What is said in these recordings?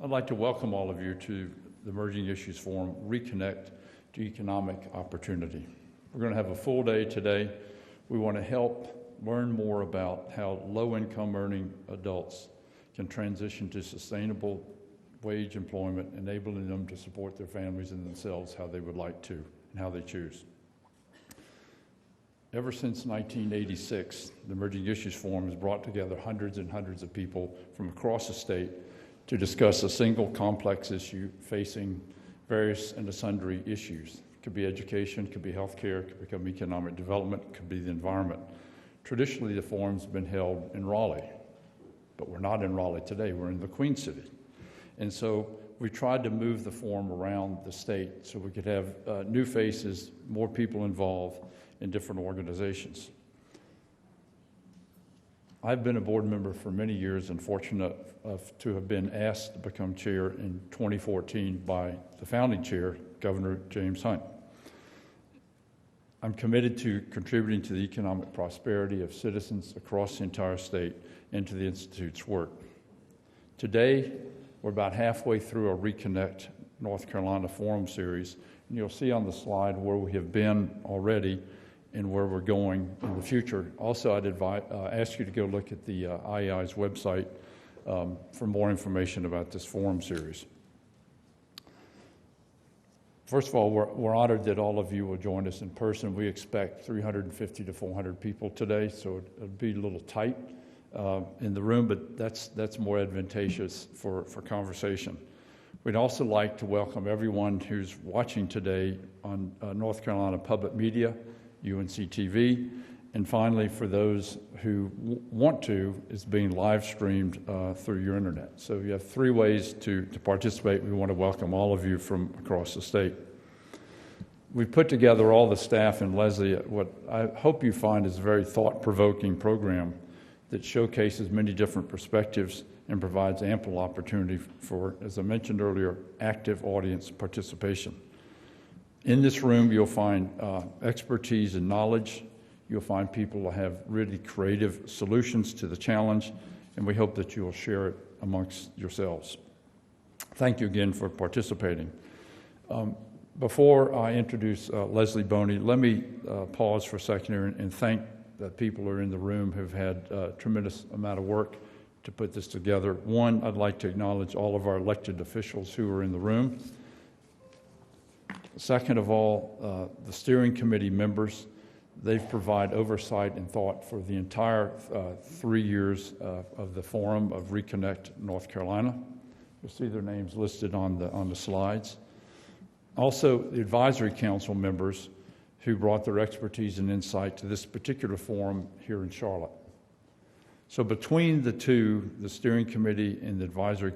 I'd like to welcome all of you to the Emerging Issues Forum, ReConnect to Economic Opportunity. We're going to have a full day today. We want to help learn more about how low-income earning adults can transition to sustainable wage employment, enabling them to support their families and themselves how they would like to and how they choose. Ever since 1986, the Emerging Issues Forum has brought together hundreds and hundreds of people from across the state to discuss a single complex issue facing various and sundry issues. It could be education, it could be healthcare, it could become economic development, it could be the environment. Traditionally, the forum's been held in Raleigh, but we're not in Raleigh today, we're in the Queen City. And so we tried to move the forum around the state so we could have new faces, more people involved in different organizations. I've been a board member for many years and fortunate to have been asked to become chair in 2014 by the founding chair, Governor James Hunt. I'm committed to contributing to the economic prosperity of citizens across the entire state and to the Institute's work. Today, we're about halfway through our ReConnect North Carolina Forum series, and you'll see on the slide where we have been already and where we're going in the future. Also, I'd ask you to go look at the IEI's website for more information about this forum series. First of all, we're honored that all of you will join us in person. We expect 350 to 400 people today, so it'll be a little tight in the room, but that's more advantageous for conversation. We'd also like to welcome everyone who's watching today on North Carolina Public Media, UNC-TV, and finally, for those who want to, it's being live streamed through your internet. So you have three ways to participate. We want to welcome all of you from across the state. We've put together all the staff and Leslie what I hope you find is a very thought-provoking program that showcases many different perspectives and provides ample opportunity for, as I mentioned earlier, active audience participation. In this room, you'll find expertise and knowledge. You'll find people who have really creative solutions to the challenge, and we hope that you will share it amongst yourselves. Thank you again for participating. Before I introduce Leslie Boney, let me pause for a second here and thank the people who are in the room who've had a tremendous amount of work to put this together. One, I'd like to acknowledge all of our elected officials who are in the room. Second of all, the steering committee members. They've provided oversight and thought for the entire 3 years of the Forum of ReConnect North Carolina. You'll see their names listed on the slides. Also, the advisory council members who brought their expertise and insight to this particular forum here in Charlotte. So between the two, the steering committee and the advisory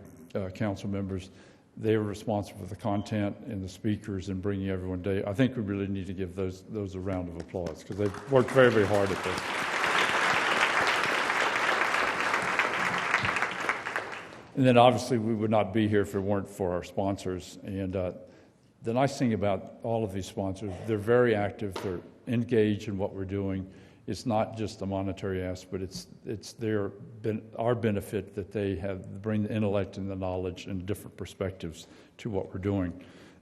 council members, they were responsible for the content and the speakers and bringing everyone today. I think we really need to give those a round of applause because they've worked very, very hard at this. And then obviously we would not be here if it weren't for our sponsors. And the nice thing about all of these sponsors, they're very active, they're engaged in what we're doing. It's not just a monetary aspect, it's our benefit that they bring the intellect and the knowledge and different perspectives to what we're doing.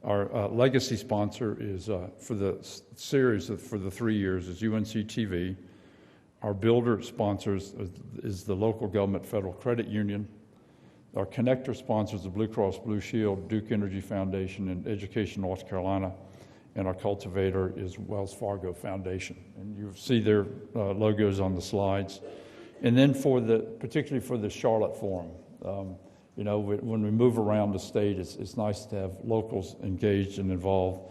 Our legacy sponsor is, for the series, for the 3 years, is UNC-TV. Our builder sponsors is the local government federal credit union. Our connector sponsors are Blue Cross Blue Shield, Duke Energy Foundation, and Education North Carolina. And our cultivator is Wells Fargo Foundation. And you see their logos on the slides. And then particularly for the Charlotte Forum, when we move around the state, it's nice to have locals engaged and involved.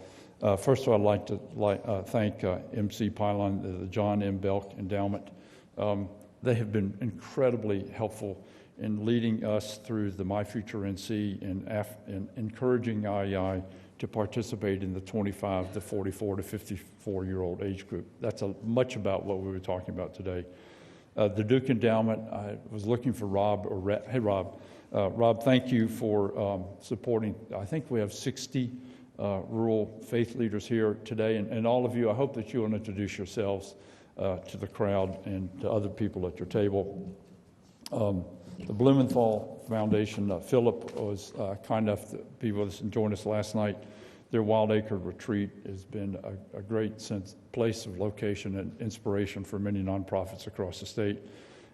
First of all, I'd like to thank MC Pylon, the John M. Belk Endowment. They have been incredibly helpful in leading us through the My Future NC and encouraging IEI to participate in the 25 to 44 to 54-year-old age group. That's much about what we were talking about today. The Duke Endowment, I was looking for Rob. Hey, Rob. Rob, thank you for supporting. I think we have 60 rural faith leaders here today. And all of you, I hope that you will introduce yourselves to the crowd and to other people at your table. The Blumenthal Foundation, Philip was kind enough to be with us and join us last night. Their Wild Acre Retreat has been a great place of location and inspiration for many nonprofits across the state.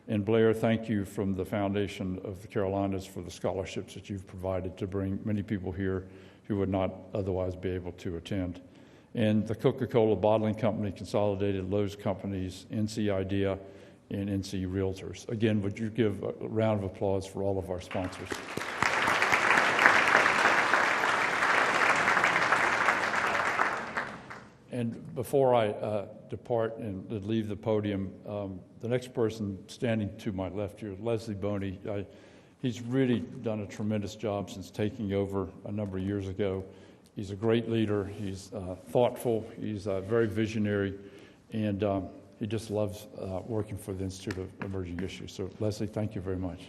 And Blair, thank you from the Foundation of the Carolinas for the scholarships that you've provided to bring many people here who would not otherwise be able to attend. And the Coca-Cola Bottling Company, Consolidated Lowe's Companies, NC Idea, and NC Realtors. Again, would you give a round of applause for all of our sponsors? And before I depart and leave the podium, the next person standing to my left here, Leslie Boney. He's really done a tremendous job since taking over a number of years ago. He's a great leader. He's thoughtful. He's very visionary, and he just loves working for the Institute of Emerging Issues. So, Leslie, thank you very much.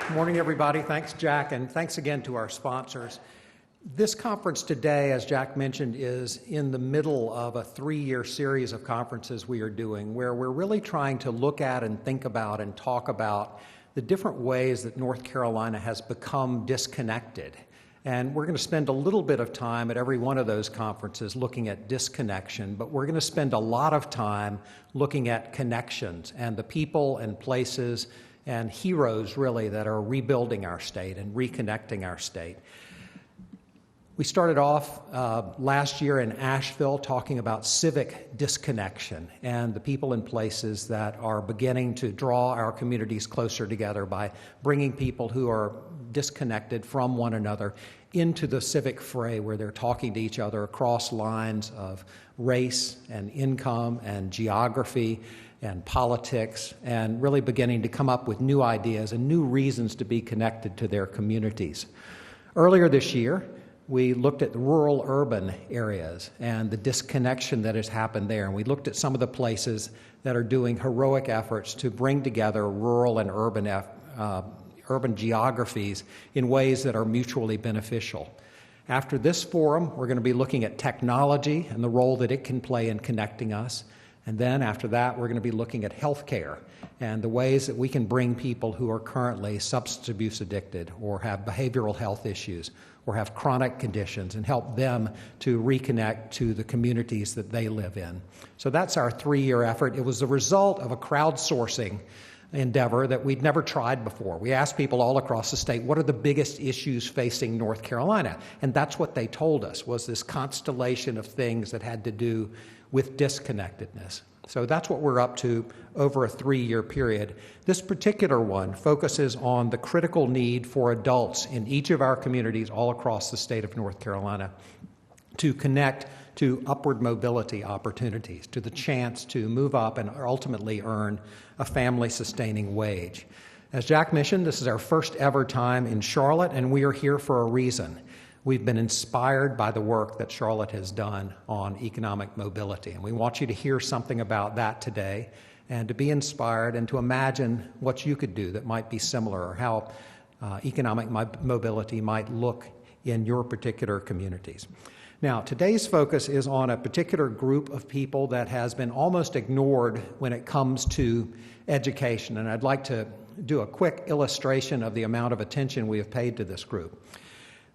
Good morning, everybody. Thanks, Jack, and thanks again to our sponsors. This conference today, as Jack mentioned, is in the middle of a 3-year series of conferences we are doing where we're really trying to look at and think about and talk about the different ways that North Carolina has become disconnected. And we're going to spend a little bit of time at every one of those conferences looking at disconnection, but we're going to spend a lot of time looking at connections and the people and places and heroes, really, that are rebuilding our state and reconnecting our state. We started off last year in Asheville talking about civic disconnection and the people and places that are beginning to draw our communities closer together by bringing people who are disconnected from one another into the civic fray where they're talking to each other across lines of race and income and geography and politics, and really beginning to come up with new ideas and new reasons to be connected to their communities. Earlier this year, we looked at the rural-urban areas and the disconnection that has happened there, and we looked at some of the places that are doing heroic efforts to bring together rural and urban geographies in ways that are mutually beneficial. After this forum, we're going to be looking at technology and the role that it can play in connecting us. And then after that, we're going to be looking at healthcare and the ways that we can bring people who are currently substance abuse addicted or have behavioral health issues or have chronic conditions and help them to reconnect to the communities that they live in. So that's our 3-year effort. It was the result of a crowdsourcing endeavor that we'd never tried before. We asked people all across the state, what are the biggest issues facing North Carolina? And that's what they told us, was this constellation of things that had to do with disconnectedness. So that's what we're up to over a 3-year period. This particular one focuses on the critical need for adults in each of our communities all across the state of North Carolina to connect to upward mobility opportunities, to the chance to move up and ultimately earn a family-sustaining wage. As Jack mentioned, this is our first ever time in Charlotte, and we are here for a reason. We've been inspired by the work that Charlotte has done on economic mobility, and we want you to hear something about that today and to be inspired and to imagine what you could do that might be similar or how economic mobility might look in your particular communities. Now, today's focus is on a particular group of people that has been almost ignored when it comes to education, and I'd like to do a quick illustration of the amount of attention we have paid to this group.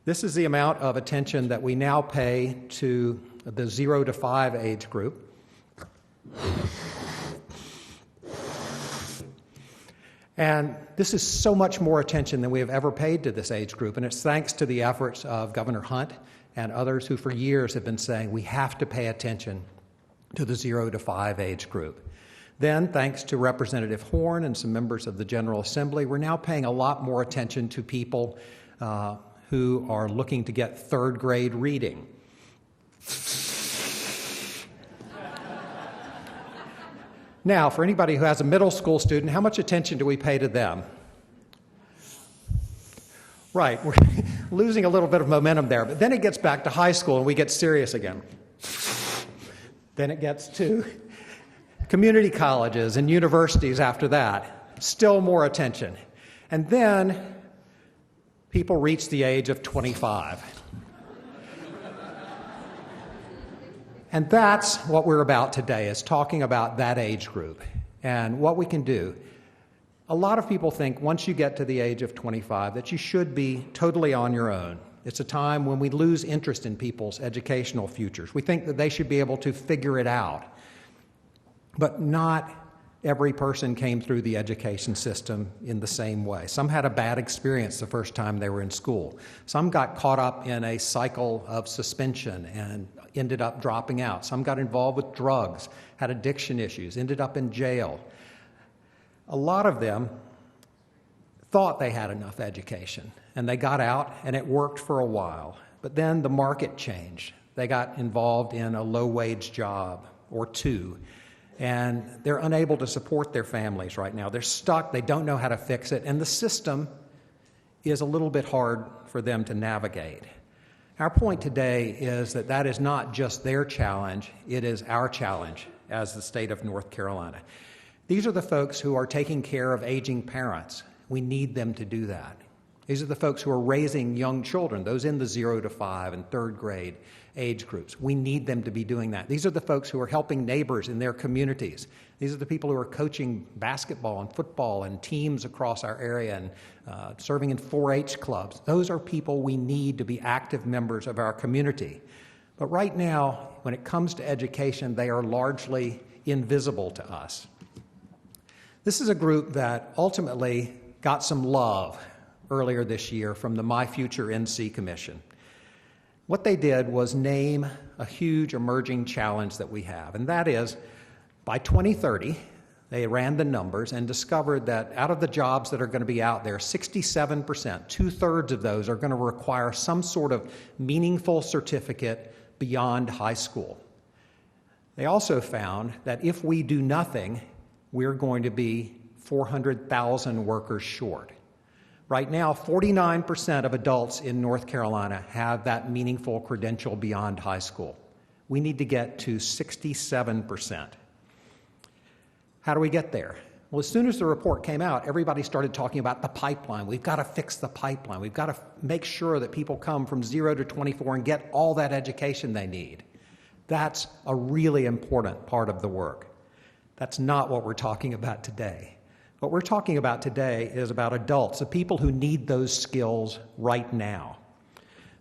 This is the amount of attention that we now pay to the 0 to 5 age group. And this is so much more attention than we have ever paid to this age group, and it's thanks to the efforts of Governor Hunt and others who for years have been saying we have to pay attention to the 0 to 5 age group. Then, thanks to Representative Horn and some members of the General Assembly, we're now paying a lot more attention to people who are looking to get third grade reading. Now, for anybody who has a middle school student, how much attention do we pay to them? Right, we're losing a little bit of momentum there, but then it gets back to high school and we get serious again. Then it gets to community colleges and universities after that. Still more attention. And then people reach the age of 25. And that's what we're about today, is talking about that age group and what we can do. A lot of people think once you get to the age of 25 that you should be totally on your own. It's a time when we lose interest in people's educational futures. We think that they should be able to figure it out. But not every person came through the education system in the same way. Some had a bad experience the first time they were in school. Some got caught up in a cycle of suspension and ended up dropping out. Some got involved with drugs, had addiction issues, ended up in jail. A lot of them thought they had enough education, and they got out, and it worked for a while. But then the market changed. They got involved in a low-wage job or two, and they're unable to support their families right now. They're stuck. They don't know how to fix it, and the system is a little bit hard for them to navigate. Our point today is that that is not just their challenge, it is our challenge as the state of North Carolina. These are the folks who are taking care of aging parents. We need them to do that. These are the folks who are raising young children, those in the 0 to 5 and third grade age groups. We need them to be doing that. These are the folks who are helping neighbors in their communities. These are the people who are coaching basketball and football and teams across our area and serving in 4-H clubs. Those are people we need to be active members of our community. But right now, when it comes to education, they are largely invisible to us. This is a group that ultimately got some love earlier this year from the My Future NC Commission. What they did was name a huge emerging challenge that we have, and that is by 2030, they ran the numbers and discovered that out of the jobs that are going to be out there, 67%, two-thirds of those are going to require some sort of meaningful certificate beyond high school. They also found that if we do nothing, we're going to be 400,000 workers short. Right now, 49% of adults in North Carolina have that meaningful credential beyond high school. We need to get to 67%. How do we get there? Well, as soon as the report came out, everybody started talking about the pipeline. We've got to fix the pipeline. We've got to make sure that people come from 0 to 24 and get all that education they need. That's a really important part of the work. That's not what we're talking about today. What we're talking about today is about adults, the people who need those skills right now.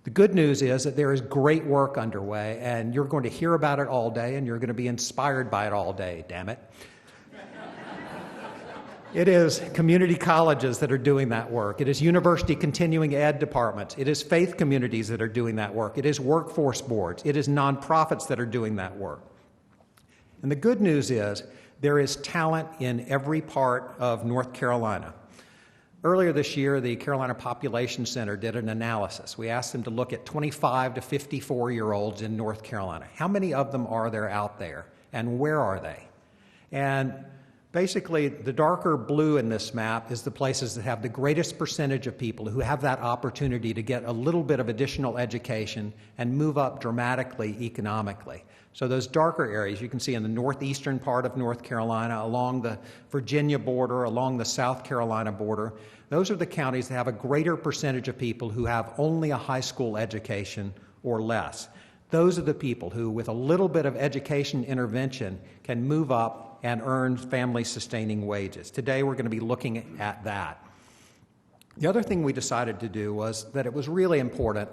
The good news is that there is great work underway, and you're going to hear about it all day, and you're going to be inspired by it all day, damn it. It is community colleges that are doing that work. It is university continuing ed departments. It is faith communities that are doing that work. It is workforce boards. It is nonprofits that are doing that work. And the good news is there is talent in every part of North Carolina. Earlier this year, the Carolina Population Center did an analysis. We asked them to look at 25 to 54-year-olds in North Carolina. How many of them are there out there, and where are they? And basically, the darker blue in this map is the places that have the greatest percentage of people who have that opportunity to get a little bit of additional education and move up dramatically economically. So those darker areas you can see in the northeastern part of North Carolina, along the Virginia border, along the South Carolina border, those are the counties that have a greater percentage of people who have only a high school education or less. Those are the people who, with a little bit of education intervention, can move up and earn family-sustaining wages. Today we're going to be looking at that. The other thing we decided to do was that it was really important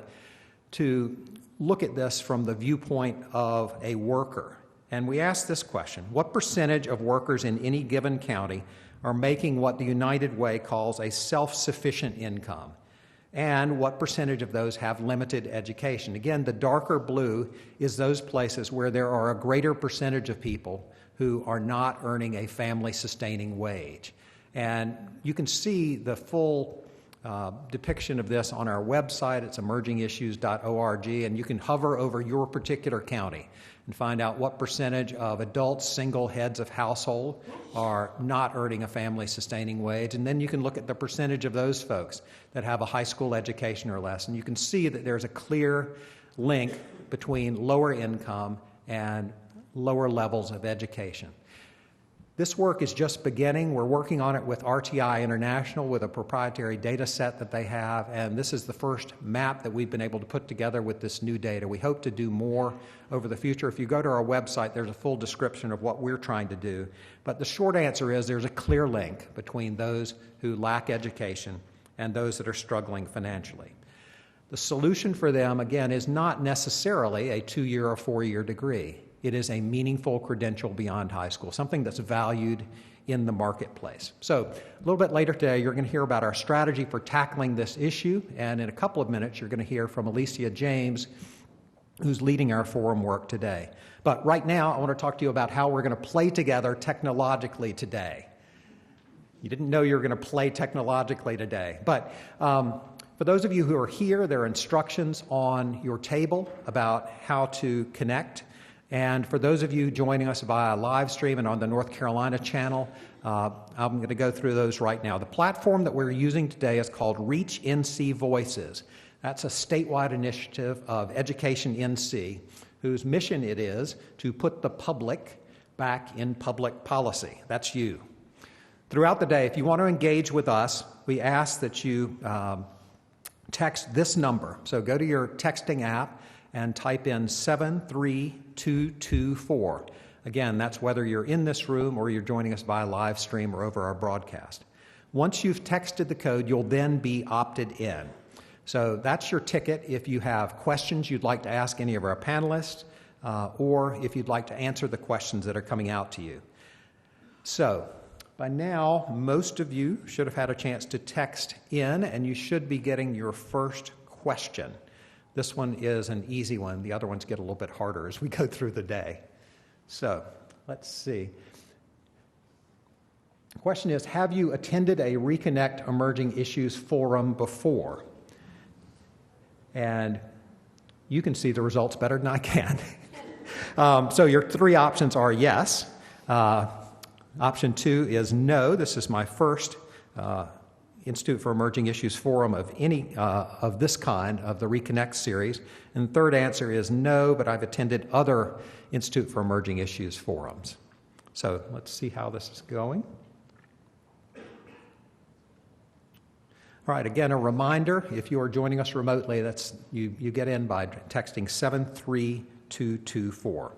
to look at this from the viewpoint of a worker. And we asked this question: what percentage of workers in any given county are making what the United Way calls a self-sufficient income? And what percentage of those have limited education? Again, the darker blue is those places where there are a greater percentage of people who are not earning a family-sustaining wage. And you can see the full depiction of this on our website. It's emergingissues.org, and you can hover over your particular county and find out what percentage of adults, single heads of household, are not earning a family-sustaining wage. And then you can look at the percentage of those folks that have a high school education or less, and you can see that there's a clear link between lower income and lower levels of education. This work is just beginning. We're working on it with RTI International with a proprietary data set that they have, and this is the first map that we've been able to put together with this new data. We hope to do more over the future. If you go to our website, there's a full description of what we're trying to do. But the short answer is there's a clear link between those who lack education and those that are struggling financially. The solution for them, again, is not necessarily a 2-year or 4-year degree. It is a meaningful credential beyond high school, something that's valued in the marketplace. So a little bit later today, you're going to hear about our strategy for tackling this issue, and in a couple of minutes, you're going to hear from Alicia James, who's leading our forum work today. But right now, I want to talk to you about how we're going to play together technologically today. You didn't know you were going to play technologically today, but for those of you who are here, there are instructions on your table about how to connect. And for those of you joining us via live stream and on the North Carolina channel, I'm going to go through those right now. The platform that we're using today is called Reach NC Voices. That's a statewide initiative of Education NC, whose mission it is to put the public back in public policy. That's you. Throughout the day, if you want to engage with us, we ask that you text this number. So go to your texting app and type in 73224. Again, that's whether you're in this room or you're joining us via live stream or over our broadcast. Once you've texted the code, you'll then be opted in. So that's your ticket if you have questions you'd like to ask any of our panelists, or if you'd like to answer the questions that are coming out to you. So by now, most of you should have had a chance to text in, and you should be getting your first question. This one is an easy one. The other ones get a little bit harder as we go through the day. So let's see. The question is, have you attended a ReConnect Emerging Issues Forum before? And you can see the results better than I can. So your 3 options are yes. Option 2 is no. This is my first Institute for Emerging Issues Forum of any of this kind, of the ReConnect series. And the third answer is no, but I've attended other Institute for Emerging Issues forums. So let's see how this is going. All right, again, a reminder, if you are joining us remotely, that's you get in by texting 73224.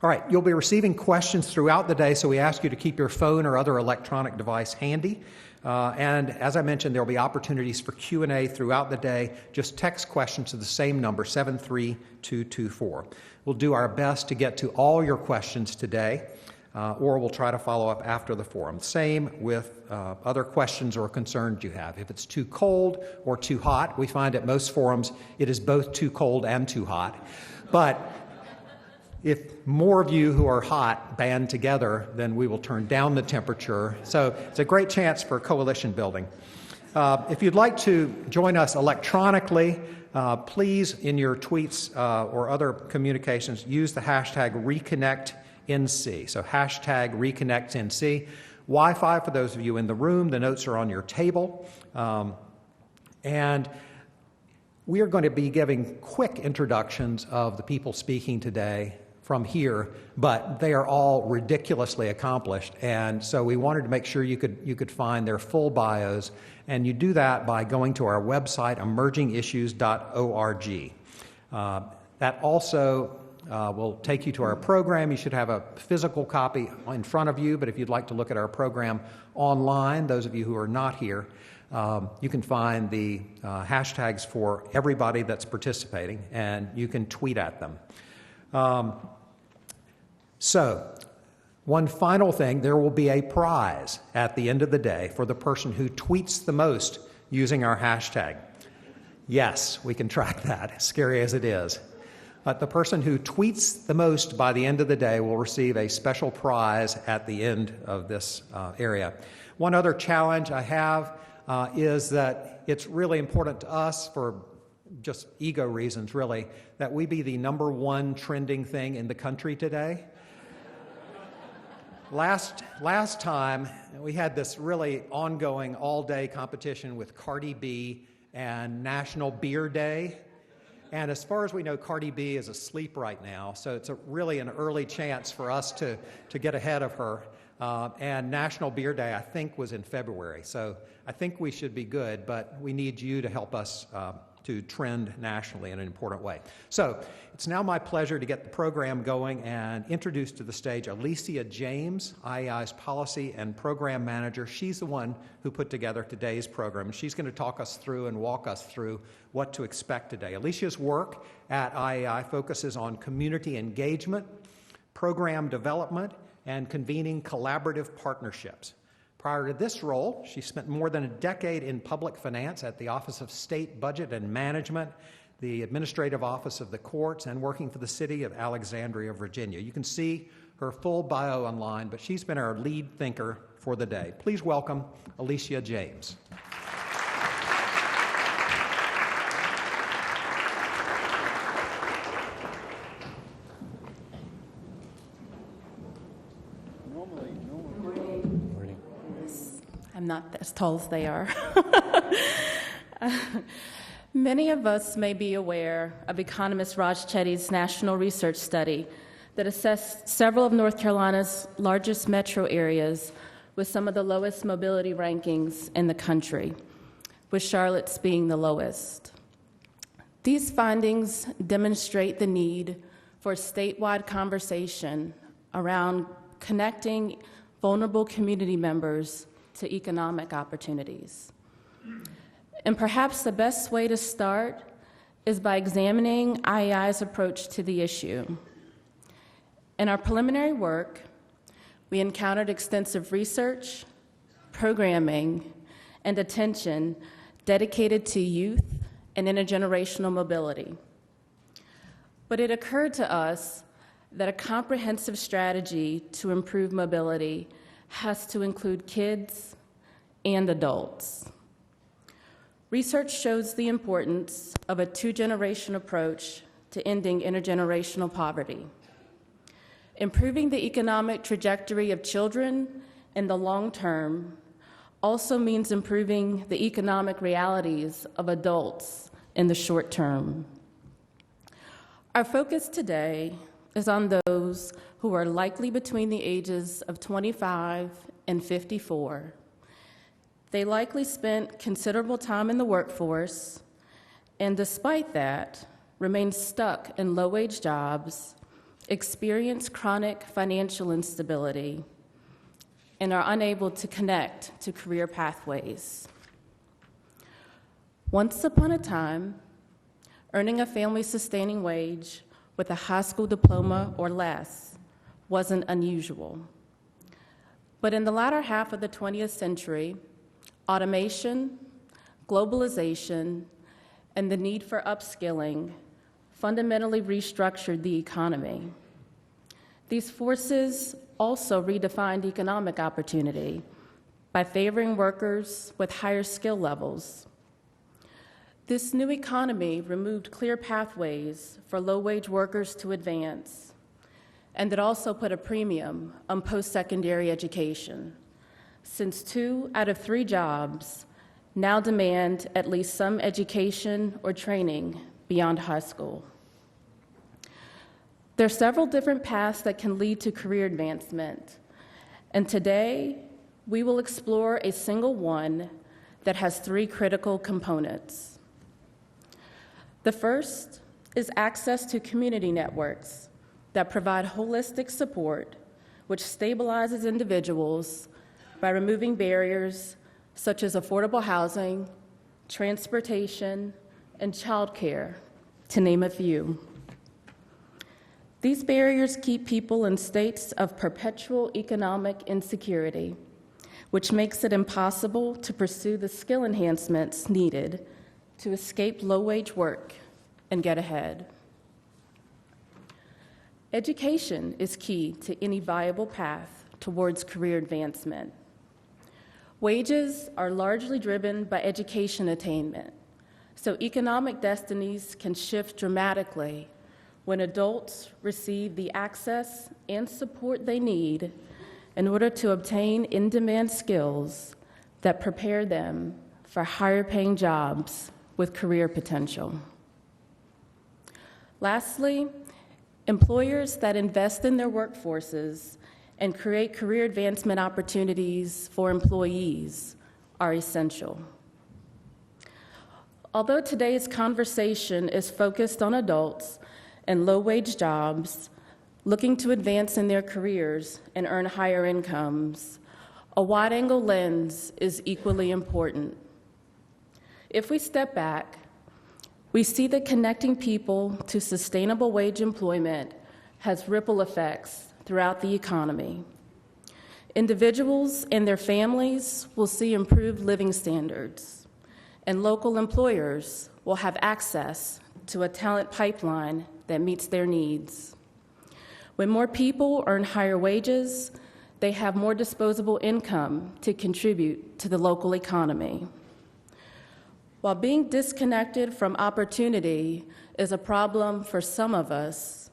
All right, you'll be receiving questions throughout the day, so we ask you to keep your phone or other electronic device handy. And as I mentioned, there will be opportunities for Q&A throughout the day. Just text questions to the same number, 73224. We'll do our best to get to all your questions today, or we'll try to follow up after the forum. Same with other questions or concerns you have. If it's too cold or too hot, we find at most forums it is both too cold and too hot. But if more of you who are hot band together, then we will turn down the temperature. So it's a great chance for coalition building. If you'd like to join us electronically, please, in your tweets or other communications, use the hashtag ReConnectNC. So hashtag ReConnectNC. Wi-Fi for those of you in the room. The notes are on your table. And we are going to be giving quick introductions of the people speaking today from here, but they are all ridiculously accomplished, and so we wanted to make sure you could find their full bios, and you do that by going to our website, emergingissues.org. That also will take you to our program. You should have a physical copy in front of you, but if you'd like to look at our program online, those of you who are not here, you can find the hashtags for everybody that's participating, and you can tweet at them. So, one final thing, there will be a prize at the end of the day for the person who tweets the most using our hashtag. Yes, we can track that, as scary as it is. But the person who tweets the most by the end of the day will receive a special prize at the end of this area. One other challenge I have is that it's really important to us, for just ego reasons really, that we be the #1 trending thing in the country today. Last time, we had this really ongoing all-day competition with Cardi B and National Beer Day. And as far as we know, Cardi B is asleep right now, so it's really an early chance for us to get ahead of her. And National Beer Day, I think, was in February, so I think we should be good, but we need you to help us to trend nationally in an important way. So it's now my pleasure to get the program going and introduce to the stage Alicia James, IEI's Policy and Program Manager. She's the one who put together today's program, and she's going to talk us through and walk us through what to expect today. Alicia's work at IEI focuses on community engagement, program development, and convening collaborative partnerships. Prior to this role, she spent more than a decade in public finance at the Office of State Budget and Management, the Administrative Office of the Courts, and working for the City of Alexandria, Virginia. You can see her full bio online, but she's been our lead thinker for the day. Please welcome Alicia James. I'm not as tall as they are. Many of us may be aware of economist Raj Chetty's national research study that assessed several of North Carolina's largest metro areas with some of the lowest mobility rankings in the country, with Charlotte's being the lowest. These findings demonstrate the need for a statewide conversation around connecting vulnerable community members to economic opportunities. And perhaps the best way to start is by examining IEI's approach to the issue. In our preliminary work, we encountered extensive research, programming, and attention dedicated to youth and intergenerational mobility. But it occurred to us that a comprehensive strategy to improve mobility has to include kids and adults. Research shows the importance of a two-generation approach to ending intergenerational poverty. Improving the economic trajectory of children in the long term also means improving the economic realities of adults in the short term. Our focus today is on those who are likely between the ages of 25 and 54. They likely spent considerable time in the workforce, and despite that, remain stuck in low-wage jobs, experience chronic financial instability, and are unable to connect to career pathways. Once upon a time, earning a family-sustaining wage with a high school diploma or less wasn't unusual. But in the latter half of the 20th century, automation, globalization, and the need for upskilling fundamentally restructured the economy. These forces also redefined economic opportunity by favoring workers with higher skill levels. This new economy removed clear pathways for low-wage workers to advance, and it also put a premium on post-secondary education, since 2 out of 3 jobs now demand at least some education or training beyond high school. There are several different paths that can lead to career advancement, and today we will explore a single one that has 3 critical components. The first is access to community networks that provide holistic support, which stabilizes individuals by removing barriers such as affordable housing, transportation, and childcare, to name a few. These barriers keep people in states of perpetual economic insecurity, which makes it impossible to pursue the skill enhancements needed to escape low-wage work and get ahead. Education is key to any viable path towards career advancement. Wages are largely driven by education attainment, so economic destinies can shift dramatically when adults receive the access and support they need in order to obtain in-demand skills that prepare them for higher-paying jobs with career potential. Lastly, employers that invest in their workforces and create career advancement opportunities for employees are essential. Although today's conversation is focused on adults and low-wage jobs looking to advance in their careers and earn higher incomes, a wide-angle lens is equally important. If we step back, we see that connecting people to sustainable wage employment has ripple effects throughout the economy. Individuals and their families will see improved living standards, and local employers will have access to a talent pipeline that meets their needs. When more people earn higher wages, they have more disposable income to contribute to the local economy. While being disconnected from opportunity is a problem for some of us,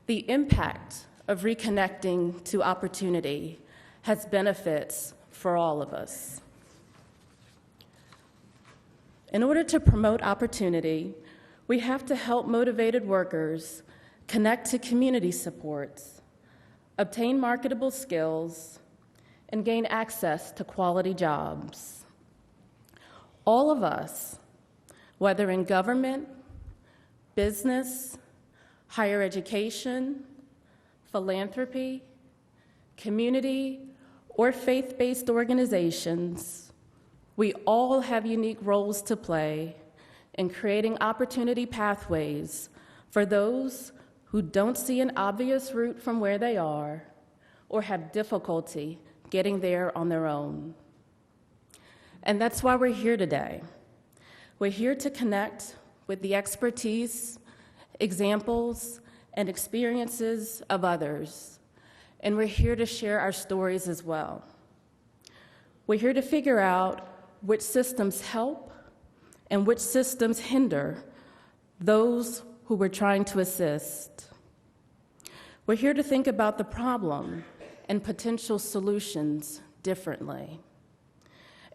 the impact of reconnecting to opportunity has benefits for all of us. In order to promote opportunity, we have to help motivated workers connect to community supports, obtain marketable skills, and gain access to quality jobs. All of us, whether in government, business, higher education, philanthropy, community, or faith-based organizations, we all have unique roles to play in creating opportunity pathways for those who don't see an obvious route from where they are or have difficulty getting there on their own. And that's why we're here today. We're here to connect with the expertise, examples, and experiences of others. And we're here to share our stories as well. We're here to figure out which systems help and which systems hinder those who we're trying to assist. We're here to think about the problem and potential solutions differently.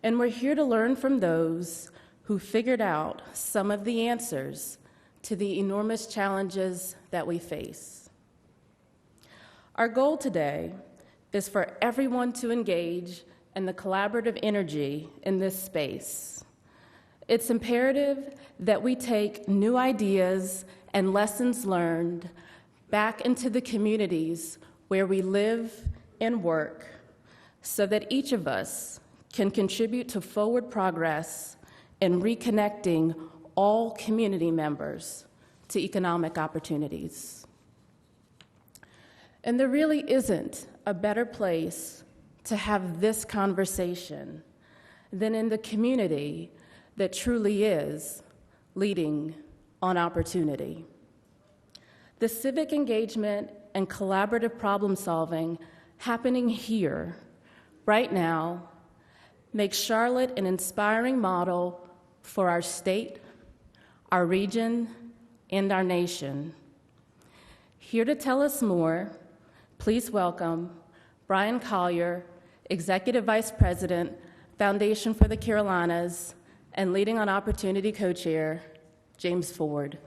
And we're here to learn from those who figured out some of the answers to the enormous challenges that we face. Our goal today is for everyone to engage in the collaborative energy in this space. It's imperative that we take new ideas and lessons learned back into the communities where we live and work so that each of us can contribute to forward progress in reconnecting all community members to economic opportunities. And there really isn't a better place to have this conversation than in the community that truly is leading on opportunity. The civic engagement and collaborative problem solving happening here, right now, makes Charlotte an inspiring model for our state, our region, and our nation. Here to tell us more, please welcome Brian Collier, Executive Vice President, Foundation for the Carolinas, and Leading on Opportunity Co-Chair, James Ford.